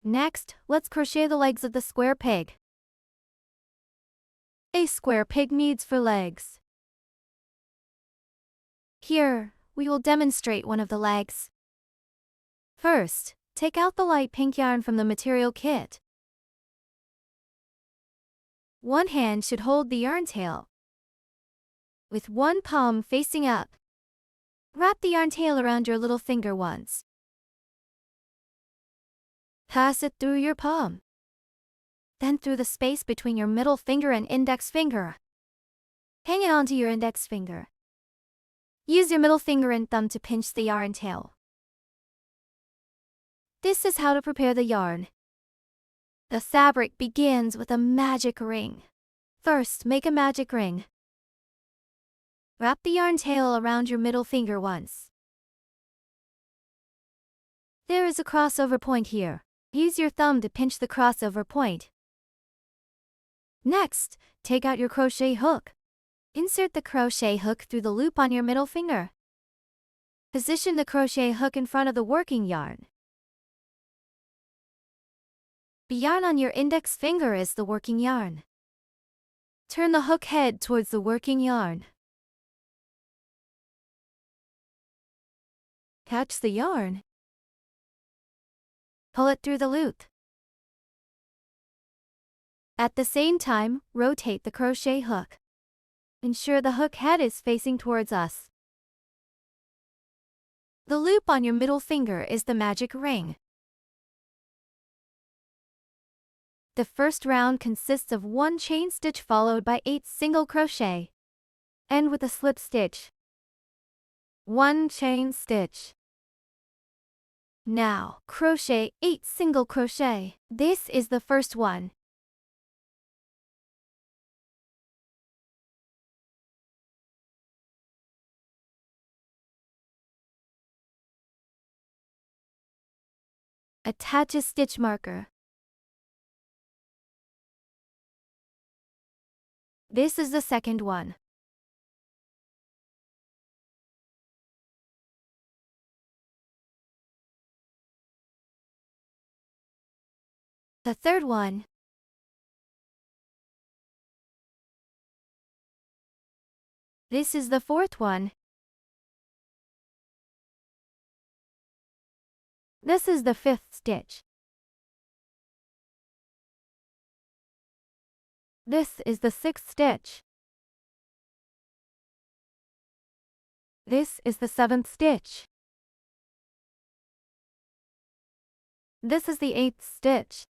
Next, let's crochet the legs of the square pig. A square pig needs 4 legs. Here, we will demonstrate one of the legs. First, take out the light pink yarn from the material kit. One hand should hold the yarn tail, with one palm facing up. Wrap the yarn tail around your little finger once. Pass it through your palm, then through the space between your middle finger and index finger. Hang it onto your index finger. Use your middle finger and thumb to pinch the yarn tail. This is how to prepare the yarn. The fabric begins with a magic ring. First, make a magic ring. Wrap the yarn tail around your middle finger once. There is a crossover point here. Use your thumb to pinch the crossover point. Next, take out your crochet hook. Insert the crochet hook through the loop on your middle finger. Position the crochet hook in front of the working yarn. The yarn on your index finger is the working yarn. Turn the hook head towards the working yarn. Catch the yarn. Pull it through the loop. At the same time, rotate the crochet hook. Ensure the hook head is facing towards us. The loop on your middle finger is the magic ring. The first round consists of 1 chain stitch followed by 8 single crochet. End with a slip stitch. 1 chain stitch. Now, crochet 8 single crochet. This is the first one. Attach a stitch marker. This is the second one. The third one. This is the fourth one. This is the fifth stitch. This is the sixth stitch. This is the seventh stitch. This is the eighth stitch.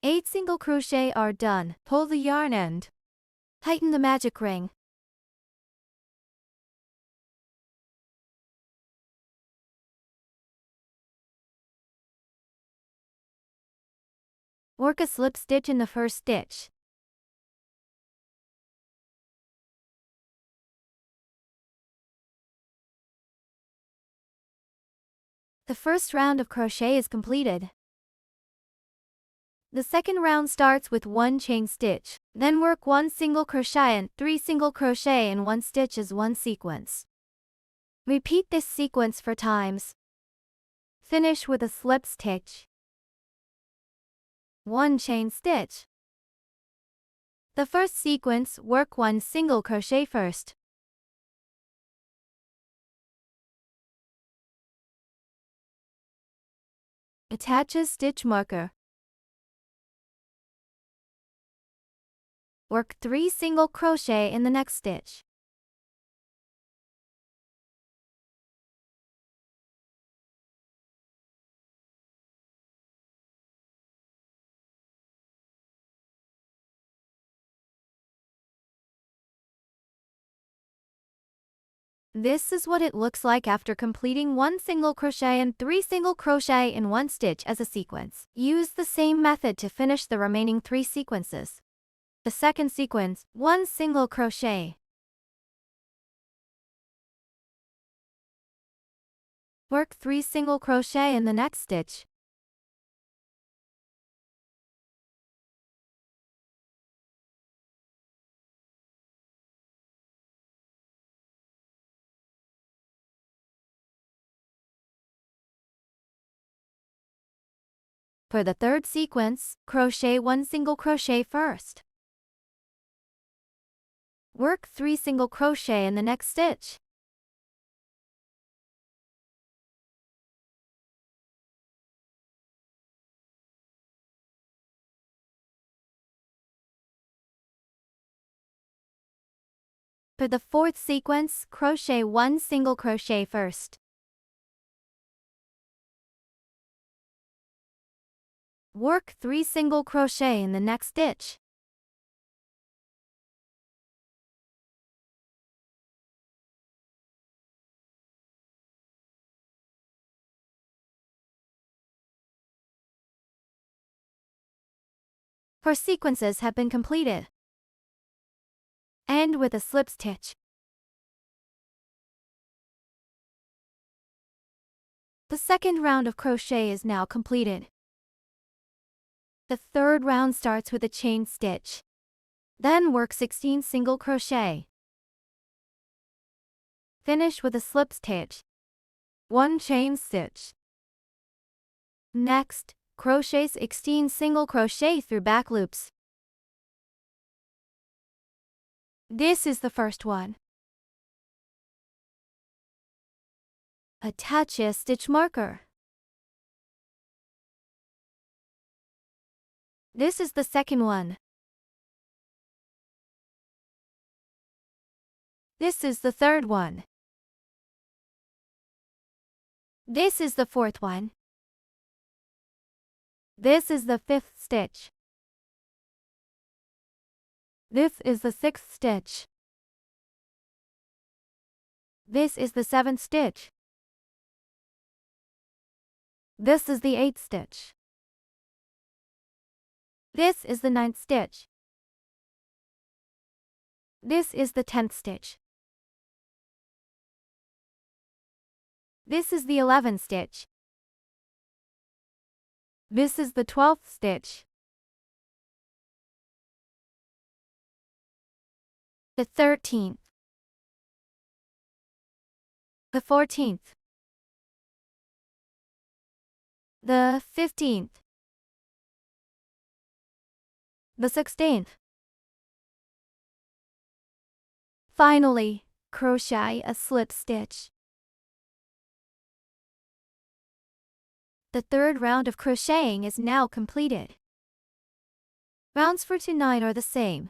8 single crochet are done. Pull the yarn end. Tighten the magic ring. Work a slip stitch in the first stitch. The first round of crochet is completed. The second round starts with 1 chain stitch, then work 1 single crochet and 3 single crochet in 1 stitch as one sequence. Repeat this sequence 4 times. Finish with a slip stitch. 1 chain stitch. The first sequence, work 1 single crochet first. Attach a stitch marker. Work 3 single crochet in the next stitch. This is what it looks like after completing 1 single crochet and 3 single crochet in 1 stitch as a sequence. Use the same method to finish the remaining 3 sequences. The second sequence, 1 single crochet. Work 3 single crochet in the next stitch. For the third sequence, crochet 1 single crochet first. Work 3 single crochet in the next stitch. For the fourth sequence, crochet 1 single crochet first. Work 3 single crochet in the next stitch. For sequences have been completed. End with a slip stitch. The second round of crochet is now completed. The third round starts with a chain stitch. Then work 16 single crochet. Finish with a slip stitch. 1 chain stitch. Next, crochet 16 single crochet through back loops. This is the first one. Attach a stitch marker. This is the second one. This is the third one. This is the fourth one. This is the fifth stitch. This is the sixth stitch. This is the seventh stitch. This is the eighth stitch. This is the ninth stitch. This is the 10th stitch. This is the 11th stitch. This is the 12th stitch. The 13th. The 14th. The 15th. The 16th. Finally, crochet a slip stitch. The third round of crocheting is now completed. Rounds for tonight are the same.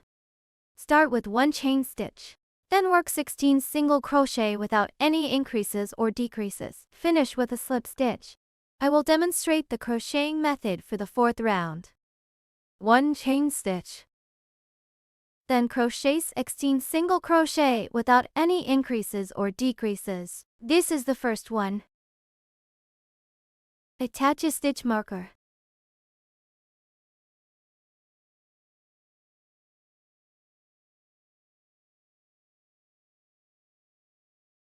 Start with 1 chain stitch. Then work 16 single crochet without any increases or decreases. Finish with a slip stitch. I will demonstrate the crocheting method for the fourth round. 1 chain stitch. Then crochet 16 single crochet without any increases or decreases. This is the first one. Attach a stitch marker.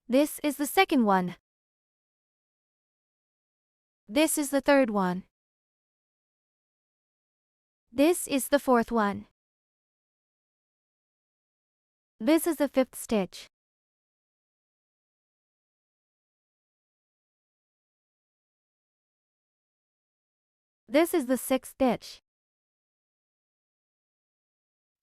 This is the second one. This is the third one. This is the fourth one. This is the fifth stitch. This is the sixth stitch.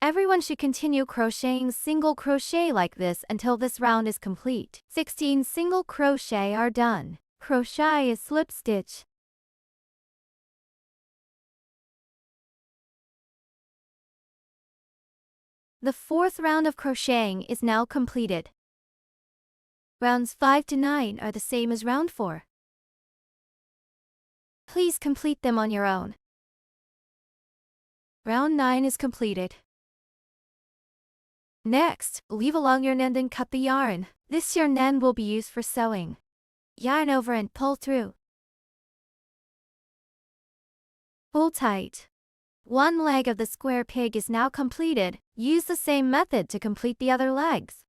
Everyone should continue crocheting single crochet like this until this round is complete. 16 single crochet are done. Crochet a slip stitch. The fourth round of crocheting is now completed. Rounds 5 to 9 are the same as round 4. Please complete them on your own. Round 9 is completed. Next, leave along your end and cut the yarn. This yarn end will be used for sewing. Yarn over and pull through. Pull tight. One leg of the square pig is now completed. Use the same method to complete the other legs.